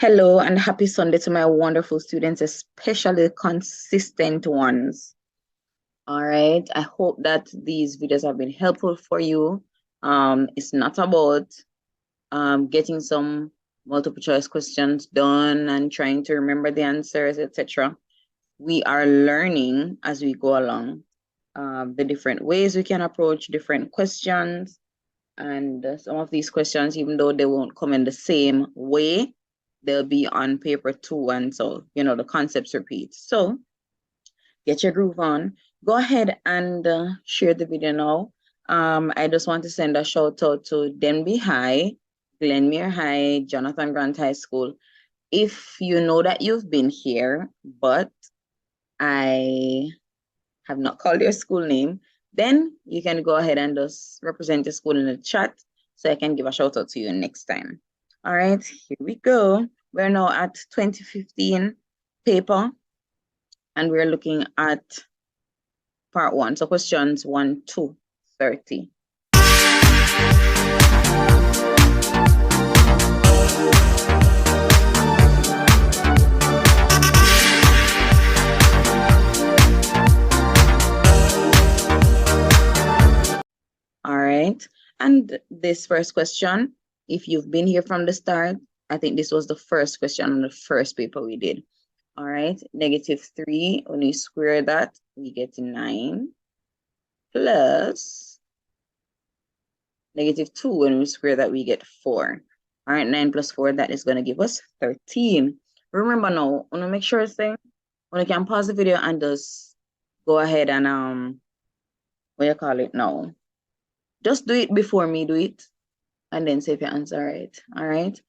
Hello and happy Sunday to my wonderful students, especially consistent ones. All right, I hope that these videos have been helpful for you. It's not about getting some multiple choice questions done and trying to remember the answers, etc. We are learning as we go along the different ways we can approach different questions. And some of these questions, even though they won't come in the same way, they'll be on paper too. And so, the concepts repeat. So get your groove on. Go ahead and share the video now. I just want to send a shout out to Denby High, Glenmere High, Jonathan Grant High School. If you know that you've been here, but I have not called your school name, then you can go ahead and just represent your school in the chat so I can give a shout out to you next time. All right, here we go. We're now at 2015 paper, and we're looking at part 1. So questions 1 to 30. All right, and this first question, if you've been here from the start, I think this was the first question on the first paper we did. All right, -3, when we square that, we get 9 plus -2, when we square that, we get 4. All right, 9 plus 4, that is going to give us 13. Remember now, want to make sure when you can pause the video and just go ahead and what you call it now? Just do it before me do it, and then say if you answer right. All right.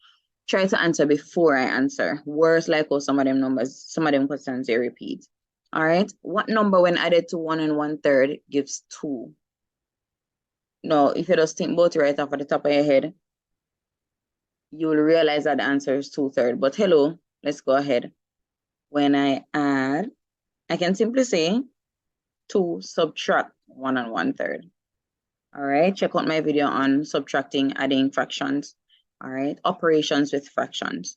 Try to answer before I answer. Words like some of them numbers, some of them questions they repeat. All right. What number when added to 1 and 1/3 gives 2? No, if you just think about it right off at the top of your head, you will realize that the answer is 2/3. But hello, let's go ahead. When I add, I can simply say 2 subtract 1 and 1/3. All right, check out my video on subtracting, adding fractions. All right, operations with fractions.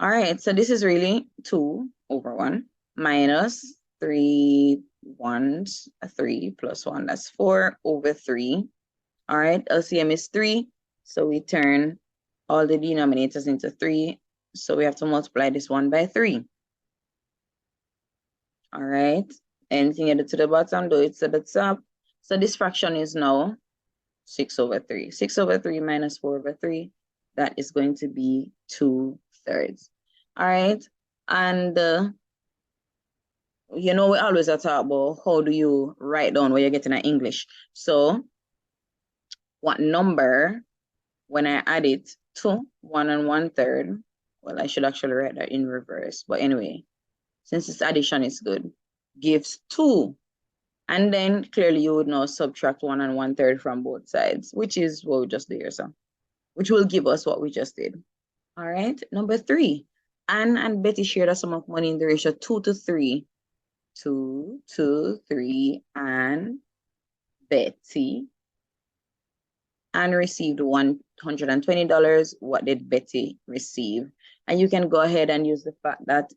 All right, so this is really 2 over 1 minus 3 ones, 3 plus 1, that's 4 over 3. All right, LCM is 3, so we turn all the denominators into 3, so we have to multiply this one by 3. All right, anything added to the bottom, do it to the top. So this fraction is now 6 over 3. 6 over 3 minus 4 over 3, that is going to be 2/3. All right, and we always talk about how do you write down what you're getting in English. So what number, when I add it to 1 and 1/3, well, I should actually write that in reverse, but anyway, since this addition is good, gives 2. And then clearly you would now subtract 1 and 1/3 from both sides, which is what we just did here, so which will give us what we just did. All right, number 3. Anne and Betty shared a sum of money in the ratio 2 to 3. 2 to 3, and Betty. Anne received $120. What did Betty receive? And you can go ahead and use the fact that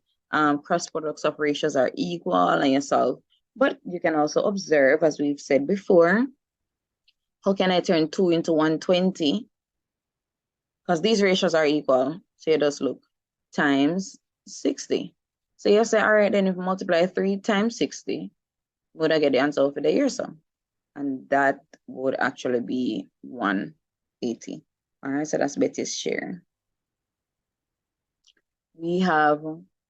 cross products of ratios are equal and you solve. But you can also observe, as we've said before, how can I turn 2 into 120? Because these ratios are equal. So you just look, times 60. So you say, all right, then if you multiply 3 times 60, would I get the answer over the year? So, and that would actually be 180. All right, so that's Betty's share. We have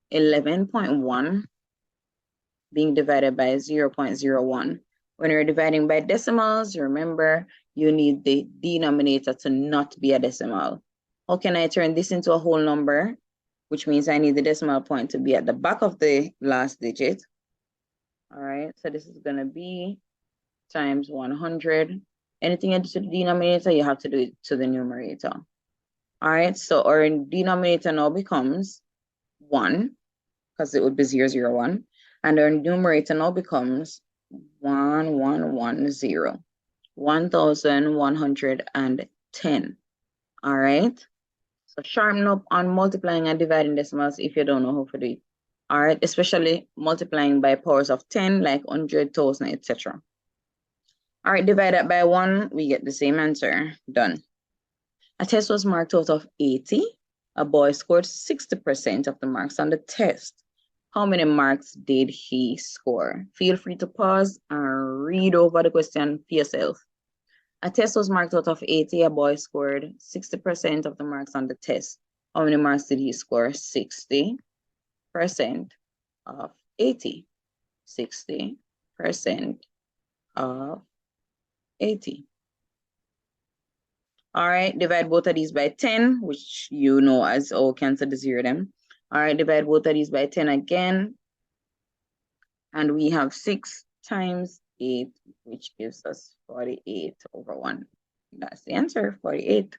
11.1 being divided by 0.01. When you're dividing by decimals, remember, you need the denominator to not be a decimal. How can I turn this into a whole number? Which means I need the decimal point to be at the back of the last digit. All right, so this is going to be times 100. Anything into the denominator, you have to do it to the numerator. All right, so our denominator now becomes 1, because it would be 001. And our numerator now becomes 1110. 1110. All right, So sharpen up on multiplying and dividing decimals if you don't know how to do it. All right, especially multiplying by powers of 10, like 100, 1,000, etc. All right, divide that by 1, we get the same answer. Done. A test was marked out of 80. A boy scored 60% of the marks on the test. How many marks did he score? Feel free to pause and read over the question for yourself. A test was marked out of 80. A boy scored 60% of the marks on the test. How many marks did he score? 60% of 80. 60% of 80. All right, divide both of these by 10, which you know as cancel the zero them. All right, divide both of these by 10 again. And we have 6 times 8, which gives us 48 over 1. That's the answer, 48.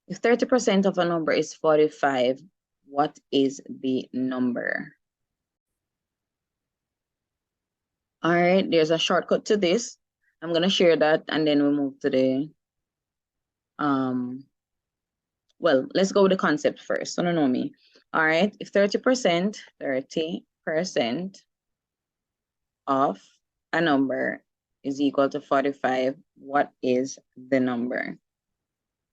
If 30% of a number is 45, what is the number? All right, there's a shortcut to this. I'm going to share that and then we move to the well, let's go with the concept first. So, know me. All right, if 30% of a number is equal to 45, what is the number?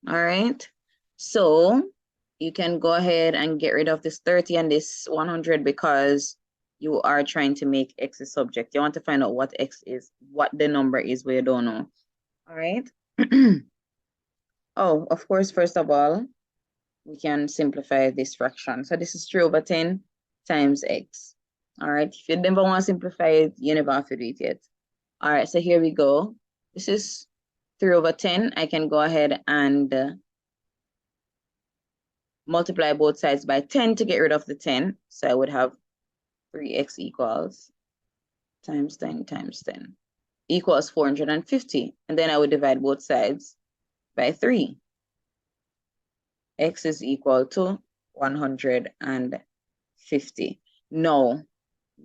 All right, so you can go ahead and get rid of this 30 and this 100 because you are trying to make x a subject. You want to find out what x is, what the number is where you don't know. All right. Oh, of course, first of all, we can simplify this fraction. So this is 3 over 10 times x. All right, if you never want to simplify it, you never have to do it yet. All right, so here we go. This is 3 over 10. I can go ahead and multiply both sides by 10 to get rid of the 10. So I would have 3x equals times 10 times 10 equals 450. And then I would divide both sides by 3. X is equal to 150. No,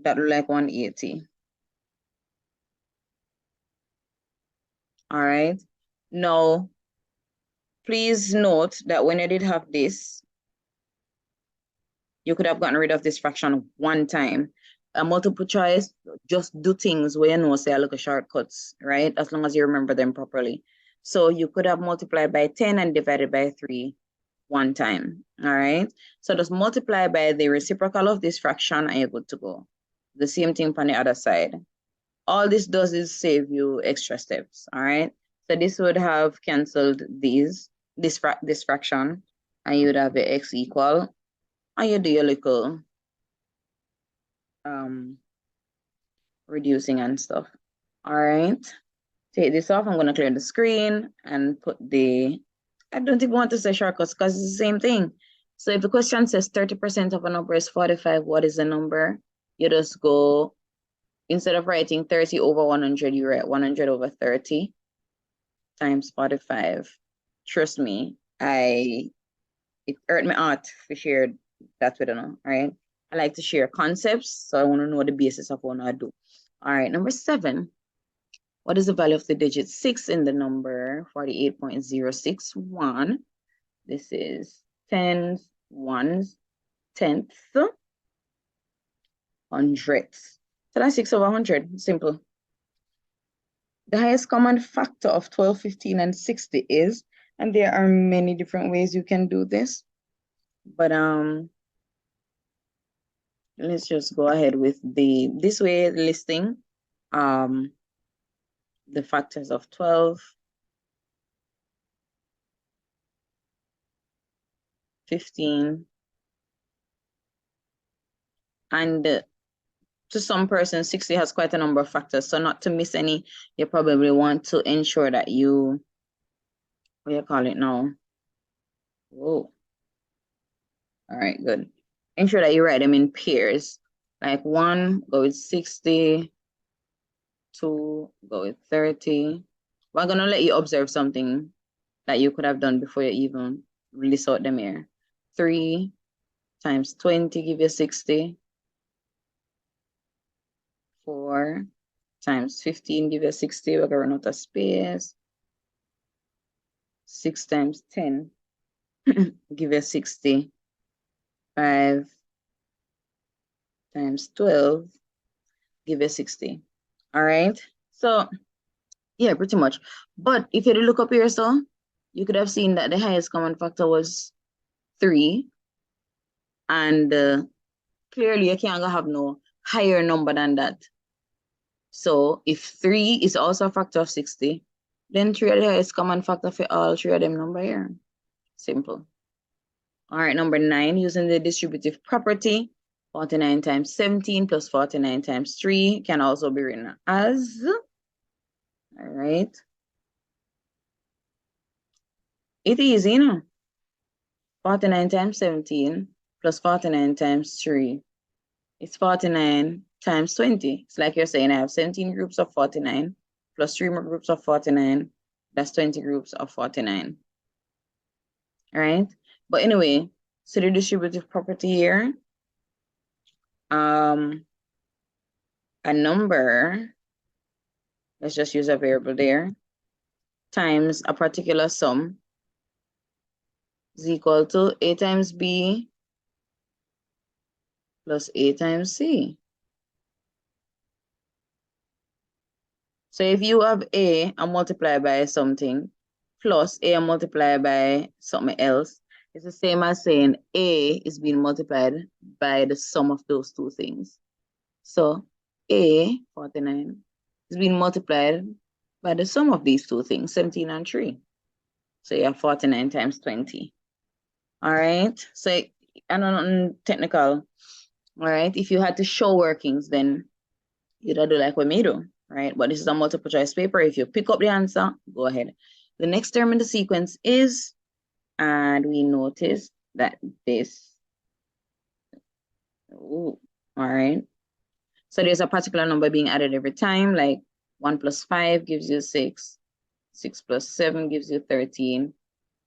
that look like 180. All right. Now, please note that when I did have this, you could have gotten rid of this fraction one time. A multiple choice, just do things where you know, say, look at shortcuts, right? As long as you remember them properly. So you could have multiplied by 10 and divided by 3 one time, all right? So just multiply by the reciprocal of this fraction and you're good to go. The same thing on the other side. All this does is save you extra steps, all right? So this would have canceled this fraction, and you would have the x equal, and you do your little reducing and stuff. All right, take this off. I'm gonna clear the screen and put the, I don't even want to say shortcuts because it's the same thing. So if the question says 30% of a number is 45, what is the number? You just go, instead of writing 30 over 100, you write 100 over 30 times 45. Trust me, it hurt my heart to share that with you, all right? I like to share concepts, so I want to know the basis of what I do. All right, number 7. What is the value of the digit 6 in the number 48.061? This is tens, ones, tenths, hundredths. So that's 6 over 100, simple. The highest common factor of 12, 15, and 60 is, and there are many different ways you can do this, but let's just go ahead with this way listing the factors of 12, 15, and to some persons, 60 has quite a number of factors. So not to miss any, you probably want to ensure that you, what do you call it now? Whoa. All right, good. Ensure that you write them in pairs. Like 1, go with 60, 2, go with 30. We're gonna let you observe something that you could have done before you even release out them here. 3 times 20 give you 60. 4 times 15 give you 60. We're gonna run out of space. 6 times 10 give you 60. 5 times 12, give you 60. All right. So yeah, pretty much. But if you look up here, so you could have seen that the highest common factor was 3. And clearly you can't have no higher number than that. So if 3 is also a factor of 60, then 3 are the highest common factor for all 3 of them number here. Simple. All right, number 9, using the distributive property, 49 times 17 plus 49 times 3 can also be written as, all right. It is, 49 times 17 plus 49 times 3. It's 49 times 20. It's like you're saying I have 17 groups of 49 plus 3 more groups of 49. That's 20 groups of 49. All right. But anyway, so the distributive property here, a number, let's just use a variable there, times a particular sum is equal to A times B plus A times C. So if you have A and multiply by something plus A and multiply by something else, it's the same as saying A is being multiplied by the sum of those two things. So A, 49, is being multiplied by the sum of these two things, 17 and 3. So you have 49 times 20. All right. So and on technical, all right, if you had to show workings, then you'd do like we may do, right? But this is a multiple choice paper. If you pick up the answer, go ahead. The next term in the sequence is, and we notice that this, ooh, all right. So there's a particular number being added every time, like 1 plus 5 gives you 6, 6 plus 7 gives you 13,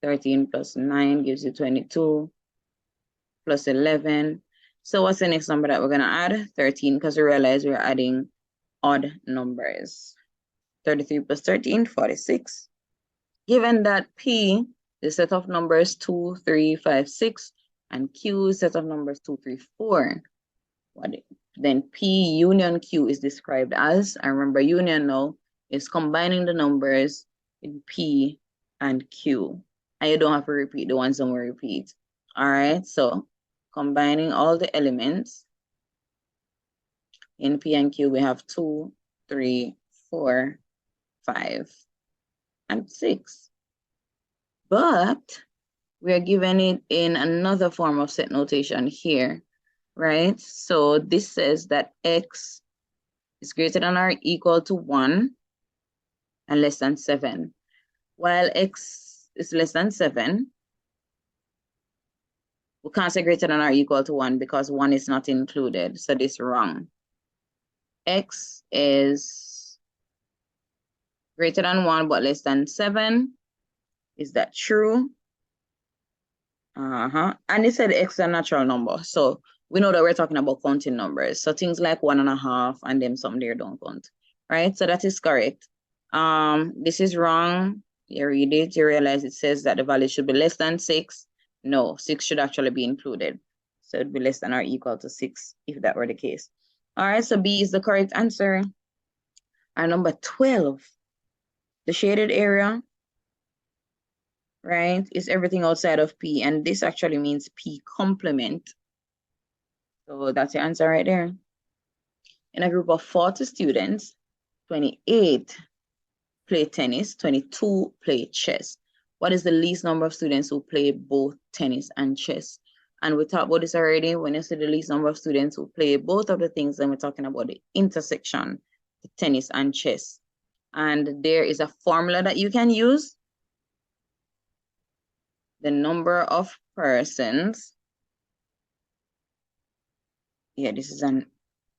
13 plus 9 gives you 22, plus 11. So what's the next number that we're gonna add? 13, because we realize we're adding odd numbers. 33 plus 13, 46. Given that P is set of numbers 2, 3, 5, 6, and Q is set of numbers 2, 3, 4, then P union Q is described as, I remember union now, is combining the numbers in P and Q. And you don't have to repeat the ones that we repeat. All right, so combining all the elements in P and Q, we have 2, 3, 4, 5, and 6. But we are given it in another form of set notation here, right? So this says that X is greater than or equal to 1 and less than 7. While X is less than 7, we can't say greater than or equal to 1 because 1 is not included. So this is wrong. X is greater than 1 but less than 7. Is that true? And it said X is a natural number. So we know that we're talking about counting numbers. So things like 1.5 and then some there don't count, right? So that is correct. This is wrong. You read it, you realize it says that the value should be less than 6. No, 6 should actually be included. So it'd be less than or equal to 6 if that were the case. All right, so B is the correct answer. Our number 12, the shaded area, right, is everything outside of P, and this actually means P complement. So that's your answer right there. In a group of 40 students, 28 play tennis, 22 play chess. What is the least number of students who play both tennis and chess? And we talked about this already. When you say the least number of students who play both of the things, then we're talking about the intersection, the tennis and chess. And there is a formula that you can use. The number of persons. Yeah, this is an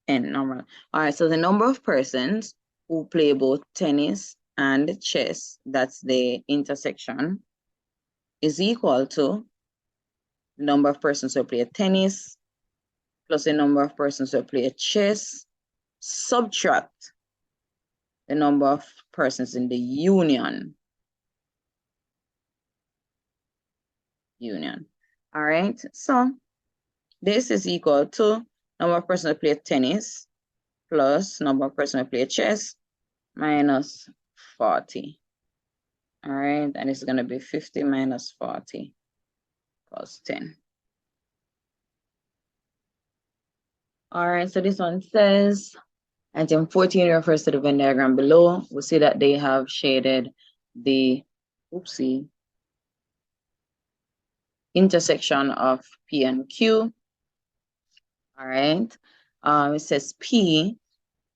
N number. All right, so the number of persons who play both tennis and chess, that's the intersection, is equal to the number of persons who play tennis plus the number of persons who play chess, subtract the number of persons in the union. union. All right, so this is equal to number of persons who play tennis plus number of persons who play chess minus 40. All right, and it's going to be 50 minus 40 plus 10. All right, so this one says, item 14 refers to the Venn diagram below. We'll see that they have shaded the, intersection of P and Q. All right, it says P,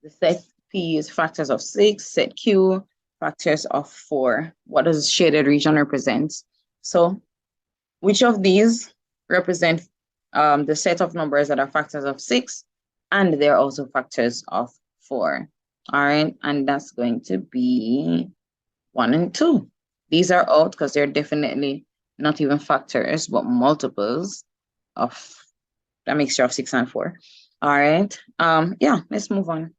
the set P is factors of 6, set Q, factors of 4. What does shaded region represent? So which of these represent the set of numbers that are factors of 6, and they're also factors of 4. All right, and that's going to be 1 and 2. These are out because they're definitely not even factors, but multiples of a mixture of 6 and 4. All right, yeah, let's move on.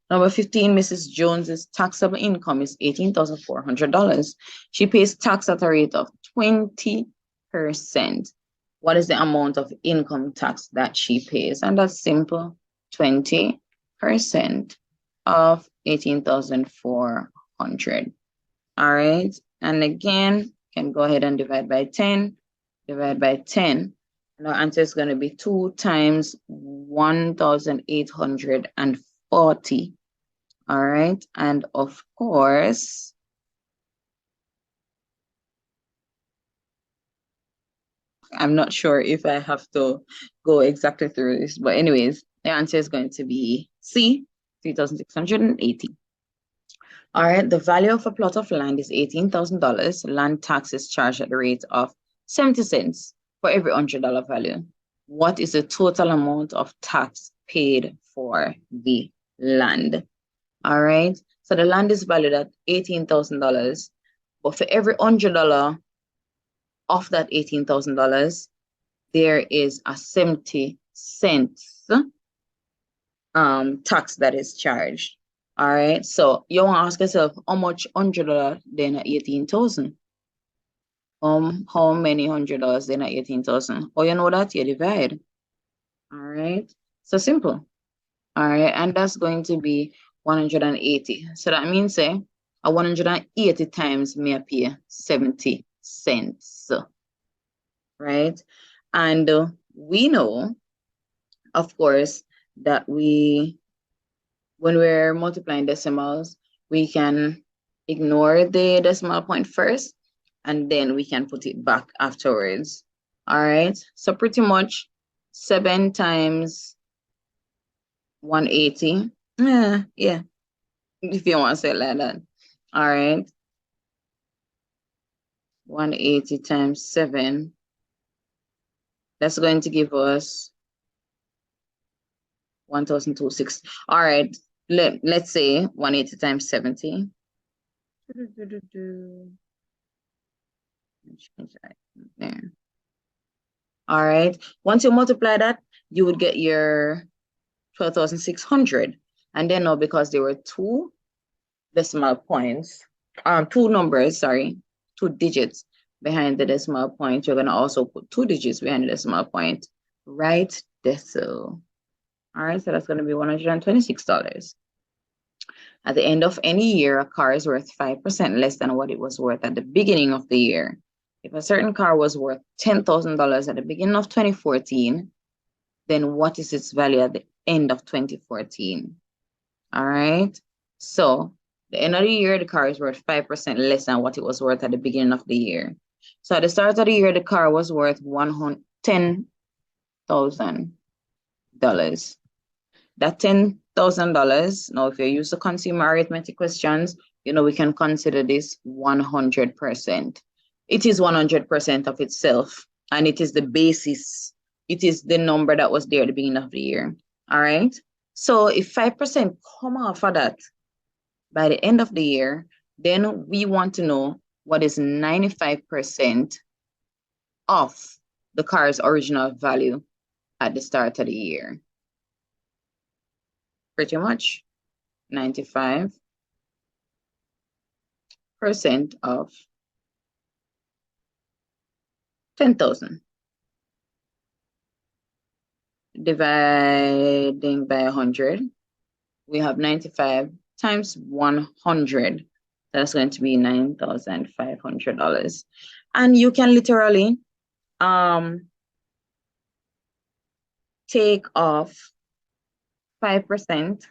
Number 15, Mrs. Jones's taxable income is $18,400. She pays tax at a rate of 20%. What is the amount of income tax that she pays? And that's simple, 20% of 18,400. All right, and again, can go ahead and divide by 10. Divide by 10. And our answer is going to be 2 times 1,840. All right, and of course, I'm not sure if I have to go exactly through this, but anyways, the answer is going to be C, 3,680. All right, the value of a plot of land is $18,000. Land tax is charged at the rate of 70 cents for every $100 value. What is the total amount of tax paid for the land? All right, so the land is valued at $18,000, but for every $100 of that $18,000, there is a 70 cents tax that is charged. All right, so you want to ask yourself, how much $100 then at 18,000? How many $100 then at 18,000? Oh, you know that you divide. All right, so simple. All right, and that's going to be 180. So that means say a 180 times may appear 70 cents. Right, and we know, of course, that when we're multiplying decimals, we can ignore the decimal point first, and then we can put it back afterwards. All right, so pretty much 7 times 180. Yeah, if you want to say it like that. All right, 180 times 7. That's going to give us 1,260. All right, let's say 180 times 70. There. All right, once you multiply that, you would get your 12,600. And then now, because there were 2 decimal points, 2 numbers, sorry, 2 digits behind the decimal point, you're going to also put 2 digits behind the decimal point, right? Decimal. All right, so that's going to be $126. At the end of any year, a car is worth 5% less than what it was worth at the beginning of the year. If a certain car was worth $10,000 at the beginning of 2014, then what is its value at the end of 2014? All right, so the end of the year, the car is worth 5% less than what it was worth at the beginning of the year. So at the start of the year, the car was worth $10,000. That $10,000, now if you use the consumer arithmetic questions, you know we can consider this 100%. It is 100% of itself, and it is the basis. It is the number that was there at the beginning of the year. All right, so if 5% come off of that by the end of the year, then we want to know what is 95% of the car's original value at the start of the year. Pretty much 95% of 10,000. Dividing by 100, we have 95 times 100. That's going to be $9,500. And you can literally take off 5%.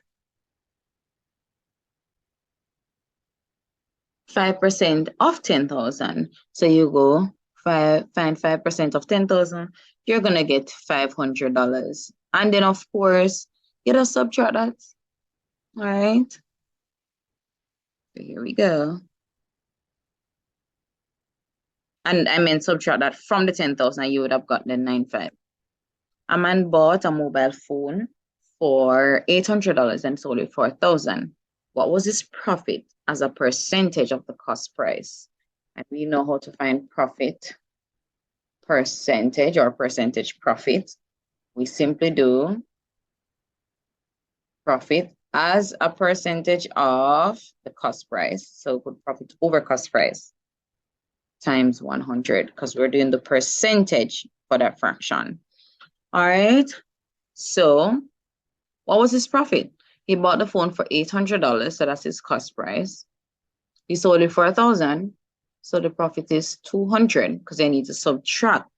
5% of 10,000. So you go find 5% of 10,000, you're gonna get $500. And then of course, you just subtract that. All right. So here we go. And I mean subtract that from the 10,000, you would have got the 9,500. A man bought a mobile phone for $800 and sold it for $1,000. What was his profit as a percentage of the cost price? And we know how to find profit percentage or percentage profit. We simply do profit as a percentage of the cost price. So put profit over cost price times 100 because we're doing the percentage for that fraction. All right. So what was his profit? He bought the phone for $800, so that's his cost price. He sold it for $1,000, so the profit is $200 because I need to subtract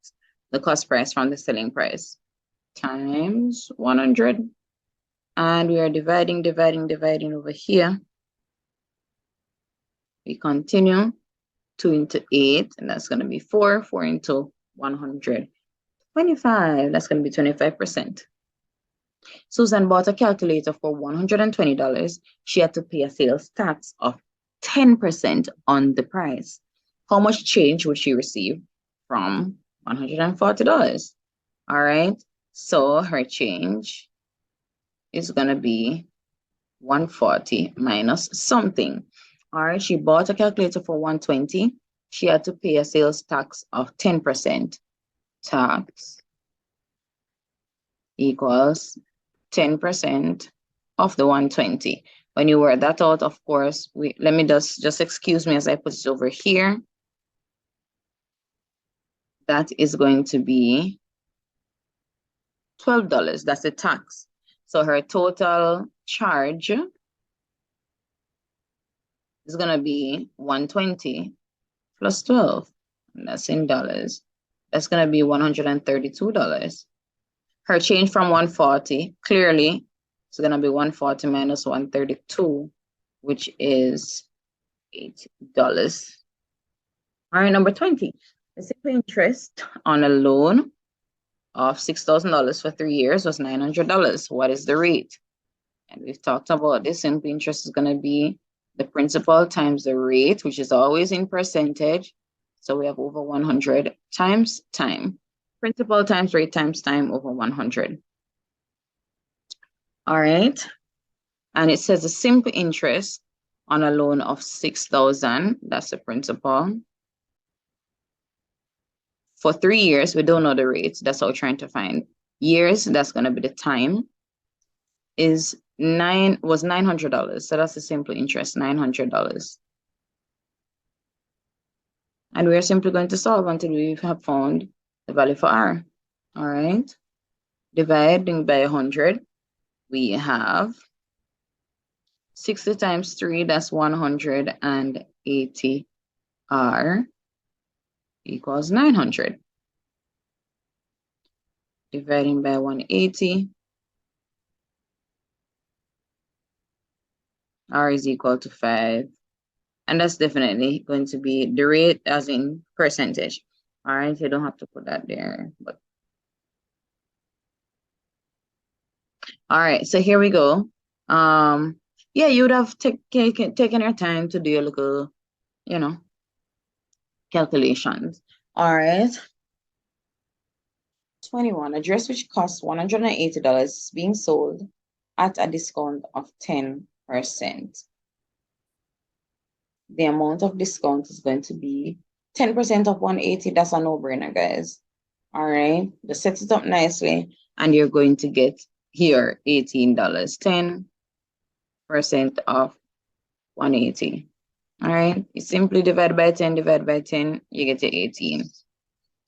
the cost price from the selling price times 100. And we are dividing over here. We continue. 2 into 8, and that's going to be 4. 4 into 100. 25, that's going to be 25%. Susan bought a calculator for $120. She had to pay a sales tax of 10% on the price. How much change would she receive from $140? All right, so her change is going to be 140 minus something. All right, she bought a calculator for $120. She had to pay a sales tax of 10%. Tax equals 10% of the 120. When you work that out, of course, let me just excuse me as I put it over here. That is going to be $12. That's the tax. So her total charge is going to be 120 plus 12. And that's in dollars. That's going to be $132. Her change from 140, clearly, it's going to be 140 minus 132, which is $8. All right, number 20. The simple interest on a loan of $6,000 for 3 years was $900. What is the rate? And we've talked about this. Simple interest is going to be the principal times the rate, which is always in percentage. So we have over 100 times time. Principal times rate times time over 100. All right. And it says the simple interest on a loan of $6,000. That's the principal. For 3 years, we don't know the rates. That's what we're trying to find. Years, that's going to be the time, was $900. So that's the simple interest, $900. And we are simply going to solve until we have found the value for R. All right. Dividing by 100, we have 60 times 3, that's 180 R equals 900. Dividing by 180, R is equal to 5. And that's definitely going to be the rate as in percentage. All right, you don't have to put that there. But all right, so here we go. Yeah, you would have taken your time to do your little, calculations. All right. 21, a dress which costs $180 is being sold at a discount of 10%. The amount of discount is going to be 10% of 180. That's a no-brainer, guys. All right, just set it up nicely, and you're going to get here $18. 10% of 180. All right, you simply divide by 10, you get to 18.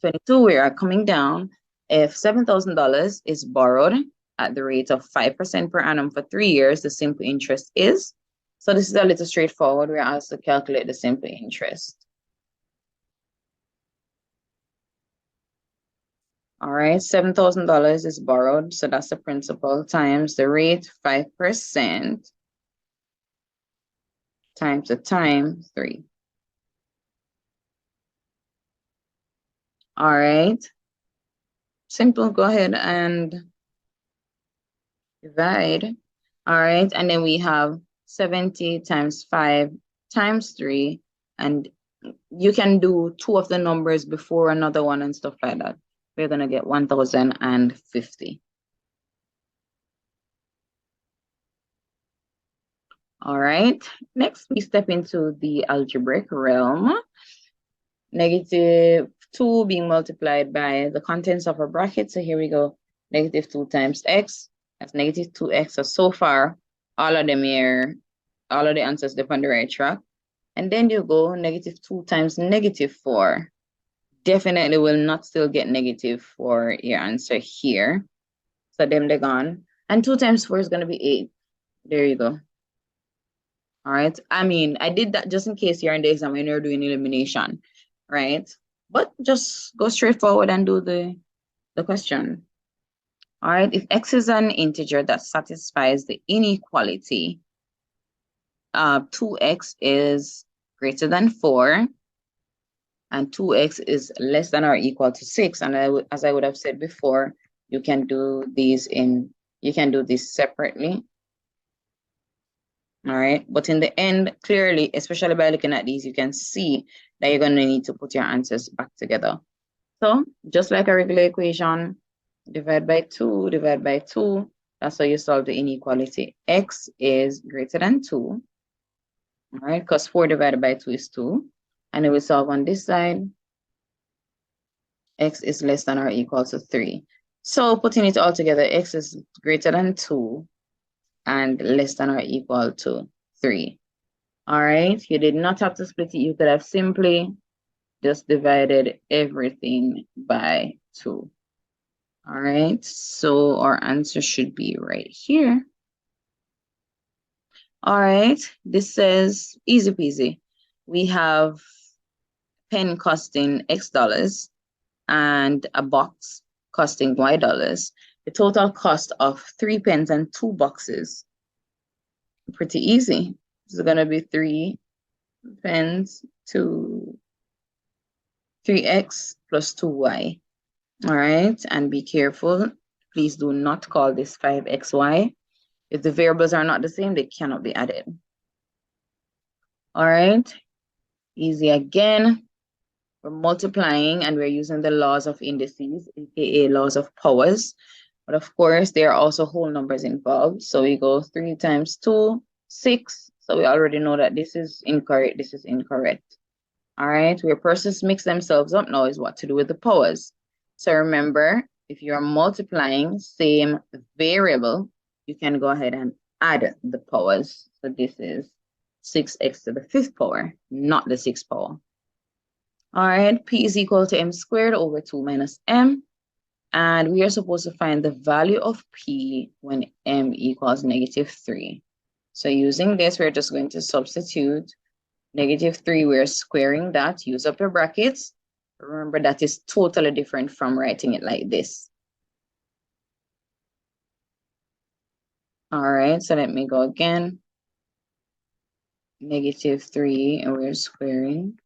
22, we are coming down. If $7,000 is borrowed at the rate of 5% per annum for 3 years, the simple interest is. So this is a little straightforward. We're asked to calculate the simple interest. All right, $7,000 is borrowed. So that's the principal times the rate, 5%, times the time, 3. All right. Simple, go ahead and divide. All right, and then we have 70 times 5 times 3. And you can do 2 of the numbers before another one and stuff like that. We're going to get 1,050. All right, next we step into the algebraic realm. -2 being multiplied by the contents of a bracket. So here we go, -2 times x. That's -2x. So far, all of the answers depend on the right track. And then you go -2 times -4. Definitely will not still get negative for your answer here. So them they're gone. And 2 times 4 is going to be 8. There you go. All right. I mean, I did that just in case you're in the exam and you're doing elimination, right? But just go straight forward and do the question. All right. If x is an integer that satisfies the inequality, 2x is greater than 4, and 2x is less than or equal to 6. And as I would have said before, you can do these separately. All right, but in the end, clearly, especially by looking at these, you can see that you're going to need to put your answers back together. So just like a regular equation, divide by 2, divide by 2. That's how you solve the inequality. X is greater than 2. All right, because 4 divided by 2 is 2. And then we solve on this side. X is less than or equal to 3. So putting it all together, x is greater than 2 and less than or equal to 3. All right, you did not have to split it. You could have simply just divided everything by 2. All right, so our answer should be right here. All right, this says easy peasy. We have pen costing X dollars and a box costing Y dollars. The total cost of 3 pens and 2 boxes. Pretty easy. This is going to be 3 pens to 3x plus 2y. All right, and be careful. Please do not call this 5xy. If the variables are not the same, they cannot be added. All right, easy again. We're multiplying and we're using the laws of indices, aka laws of powers. But of course, there are also whole numbers involved. So we go 3 times 2, 6. So we already know that this is incorrect, this is incorrect. All right, where persons mix themselves up now is what to do with the powers. So remember, if you're multiplying same variable, you can go ahead and add the powers. So this is 6x to the 5th power, not the 6th power. All right, p is equal to m squared over 2 minus m. And we are supposed to find the value of p when m equals -3. So using this, we're just going to substitute -3. We're squaring that. Use up your brackets. Remember, that is totally different from writing it like this. All right, so let me go again. -3, and we're squaring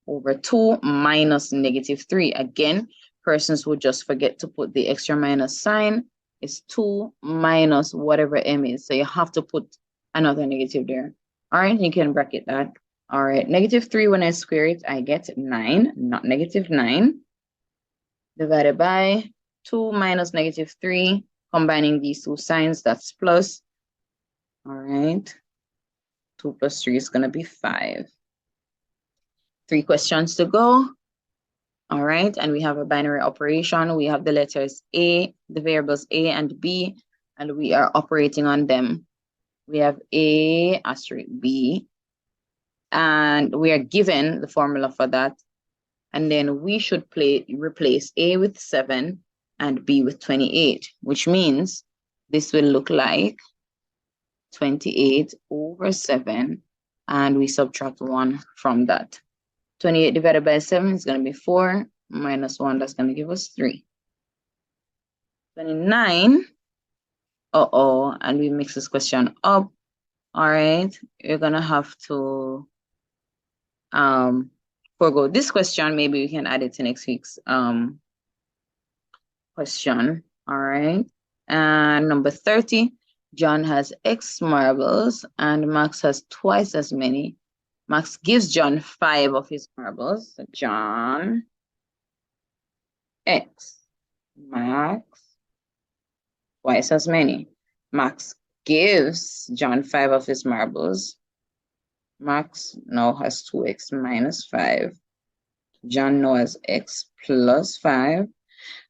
over 2 minus -3. Again, persons would just forget to put the extra minus sign. It's 2 minus whatever m is. So you have to put another negative there. All right, you can bracket that. All right, -3, when I square it, I get 9, not -9. Divided by 2 minus -3. Combining these two signs, that's plus. All right, 2 plus 3 is going to be 5. 3 questions to go. All right, and we have a binary operation. We have the letters A, the variables A and B, and we are operating on them. We have A asterisk B, and we are given the formula for that. And then we should replace A with 7 and B with 28, which means this will look like 28 over 7, and we subtract 1 from that. 28 divided by 7 is going to be 4, minus 1, that's going to give us 3. 29, and we mix this question up. All right, you're going to have to forgo this question. Maybe we can add it to next week's question. All right, and number 30, John has X marbles and Max has twice as many. Max gives John 5 of his marbles. So John X, Max twice as many. Max gives John 5 of his marbles. Max now has 2x minus 5. John now has x plus 5.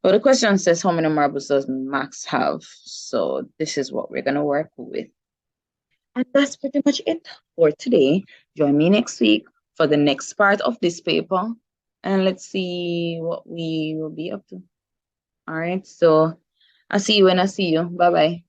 But the question says, how many marbles does Max have? So this is what we're going to work with. And that's pretty much it for today. Join me next week for the next part of this paper. And let's see what we will be up to. All right. So I'll see you when I see you. Bye-bye.